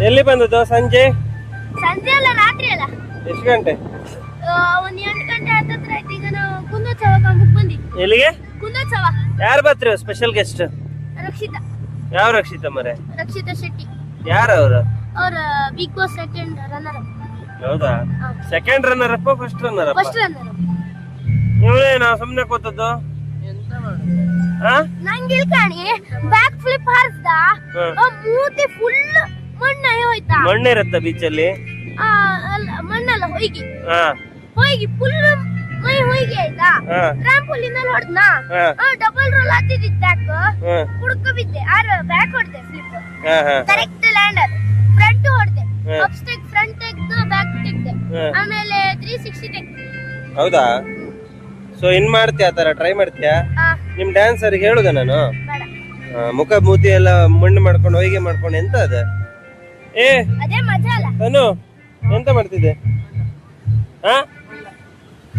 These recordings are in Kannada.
ಎಲ್ಲಿ ಬಂದದ್ದು ಸಂಜೆ? ಸಂಜೆ ಅಲ್ಲ, ರಾತ್ರಿ ಅಲ್ಲ. ಎಷ್ಟು ಗಂಟೆ? ಒಂದ್ 8 ಗಂಟೆ ಹತ್ತತ್ರ ಆಯ್ತು. ಈಗ ನಾವು ಕುಂದೋತ್ಸವ ಕಾಂಬಕ್ಕೆ ಬಂದಿದ್ವಿ. ಎಲ್ಲಿಗೆ? ಕುಂದೋತ್ಸವ. ಯಾರು ಬರ್ತೀರ ಸ್ಪೆಷಲ್ ಗೆಸ್ಟ್? ರಕ್ಷಿತಾ. ಯಾವ ರಕ್ಷಿತಾ ಮರೆ? ರಕ್ಷಿತಾ ಶೆಟ್ಟಿ. ಯಾರು ಅವರು? ಅವ್ರ ಬಿಗ್ ಬಾಸ್ ಸೆಕೆಂಡ್ ರನ್ನರ್. ಹೌದಾ? ಸೆಕೆಂಡ್ ರನ್ನರ್ ಅಪ್ಪ ಫಸ್ಟ್ ರನ್ನರ್ ಅಪ್ಪ? First runner. ಇವಳೇನಾ ಸುಮ್ನೆ ಕೂತದ್ದು? ನಂಗೆ ಇಲ್ಕಾಣಿ ಬ್ಯಾಕ್ ಫ್ಲಿಪ್ ಹಾರಿಸ್ದ, ಮೂತಿ ಫುಲ್ ಮಣ್ಣಾಗಿ ಹೋಯ್ತಾ. ಮಣ್ಣಿರತ್ತ ಬೀಚಲ್ಲಿ? ಮಣ್ಣಲ್ಲ, ಹೊಯ್ಗಿ ಹೊಯ್ಗಿ ಫುಲ್ ಮೈ ಹೊಯ್ಗಿ ಆಯ್ತಾ. ಟ್ರಾಂಪೋಲಿನ್ ಅಲ್ಲಿ ಹೊಡ್ದ್ನಾ, ಡಬಲ್ ರೋಲ್ ಹತ್ತಿದ್ದೆ ಬ್ಯಾಕ್, ಹುಡ್ಕ ಬಿದ್ದೆ. ಬ್ಯಾಕ್ ಹೊಡ್ದೆ ಫ್ಲಿಪ್, ಕರೆಕ್ಟ್ ಲ್ಯಾಂಡರ್. ಫ್ರಂಟ್ ಹೊಡ್ದೆ, ಅಪ್ ಸ್ಟೆಕ್ ಫ್ರಂಟ್ ತೆಗ್ದು ಬ್ಯಾಕ್ ತೆಗ್ದೆ, ಆಮೇಲೆ 360 ತೆಗ್ದೆ. ಹೌದಾ? ಸೊ ಇನ್ ಮಾಡ್ತೀಯ, ಆತರ ಟ್ರೈ ಮಾಡ್ತೀಯಾ? ನಿಮ್ ಡ್ಯಾನ್ಸರ್ ಹೇಳುದ ನಾನು? ಮುಖ ಮೂತಿ ಎಲ್ಲ ಮಣ್ಣು ಮಾಡ್ಕೊಂಡು ಹೊಯ್ಗೆ ಮಾಡ್ಕೊಂಡು ಎಂತ ಅದ? ಏ ಅದೇ ಮಜಾ ಅಲ್ಲ. ನಾನು ಎಂತ ಮಾಡ್ತಿದ್ದೆ?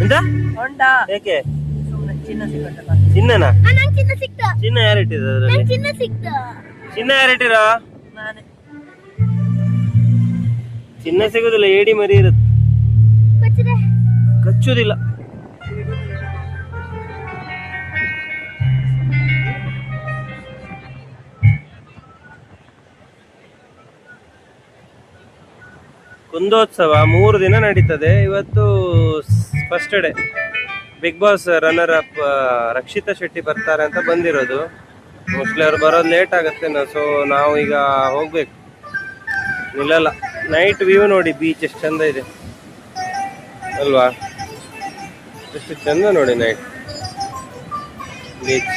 ಎಂತ ಯಾಕೆ? ಚಿನ್ನನಾ? ಚಿನ್ನ ಯಾರು ಇಟ್ಟಿದ್ರು ಅದ್ರಲ್ಲಿ? ಚಿನ್ನ ಯಾರು ಇಟ್ಟಿರೋ? ಚಿನ್ನ ಸಿಗುದಿಲ್ಲ, ಏಡಿ ಮರಿ ಇರುತ್ತೆ. ಕಚ್ಚುದಿಲ್ಲ. ಕುಂದೋತ್ಸವ 3 ದಿನ ನಡೀತದೆ. ಇವತ್ತು first day. Big boss runner up Rakshita Shetty ಬರ್ತಾರೆ ಅಂತ ಬಂದಿರೋದು. ಮೋಸ್ಟ್ಲಿ ಅವ್ರು ಬರೋದು ಲೇಟ್ ಆಗುತ್ತೆ. ಸೊ ನಾವು ಈಗ ಹೋಗ್ಬೇಕು, ನಿಲ್ಲಲ್ಲ. ನೈಟ್ ವ್ಯೂ ನೋಡಿ, ಬೀಚ್ ಎಷ್ಟು ಚಂದ ಇದೆ ಅಲ್ವಾ? ಎಷ್ಟು ಚಂದ ನೋಡಿ ನೈಟ್ ಬೀಚ್.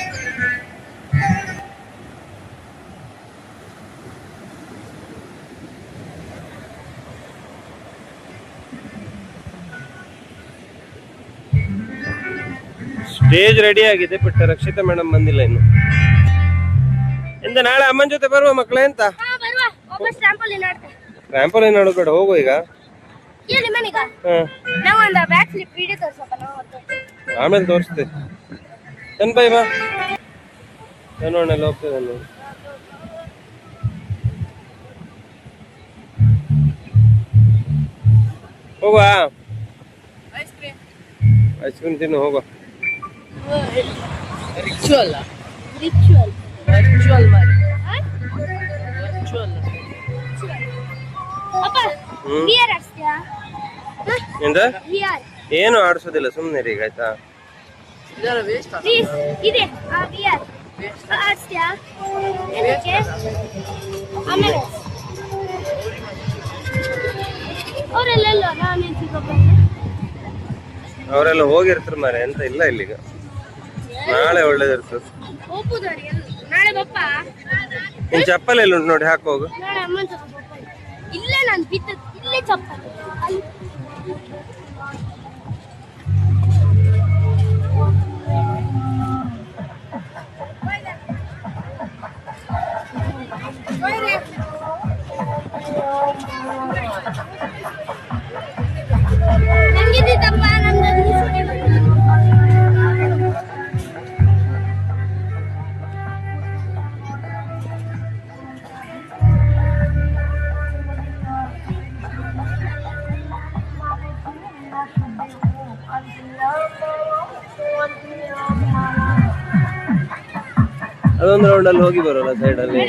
ಸ್ಟೇಜ್ ರೆಡಿ ಆಗಿದೆ, ಬಟ್ ರಕ್ಷಿತಾ ಮೇಡಮ್ ಬಂದಿಲ್ಲ ಇನ್ನು. ಎಂತ ನಾಳೆ ಅಮ್ಮನ ಜೊತೆ ಬರುವ ಮಕ್ಕಳೇ? ಎಂತ ಟ್ರಾಂಪೋಲಿನ್ ಆಡೋಕಡೆ ಹೋಗು ಈಗ. ಆಮೇಲೆ ತೋರಿಸ್ತೆ. ಬೈ ಬಾ, ನೋಡಲ್ಲ ಹೋಗ್ತದೆ. ಹೋಗುವ ಐಸ್ ಕ್ರೀಮ್ ತಿನ್ನು, ಹೋಗುವ. ರಿಚುವಲ್ ಎಂತ ಏನು ಆಡಿಸೋದಿಲ್ಲ, ಸುಮ್ಮನೆ ಈಗ ಆಯ್ತಾ? ಅವರೆಲ್ಲ ಹೋಗಿರ್ತಾರೆ ಮಾರೆ, ಎಂತ ಇಲ್ಲ ಇಲ್ಲಿಗ. ನಾಳೆ ಒಳ್ಳೇದಿರ್ತದೆ. ನಿನ್ ಚಪ್ಪಲ್ ಎಲ್ಲ ಉಂಟು ನೋಡಿ, ಹಾಕೋಗು. ಇಲ್ಲೇ ನಾನು ಬಿದ್ದದ್ದು, ಇಲ್ಲೇ ಚಪ್ಪಲ್. ನಂಗಿದ್ದಪ್ಪ ನಮ್ದು ಅದೊಂದು ರೌಂಡ್ ಅಲ್ಲಿ ಹೋಗಿ ಬರೋಲ್ಲ ಸೈಡ್ ಅಲ್ಲಿ.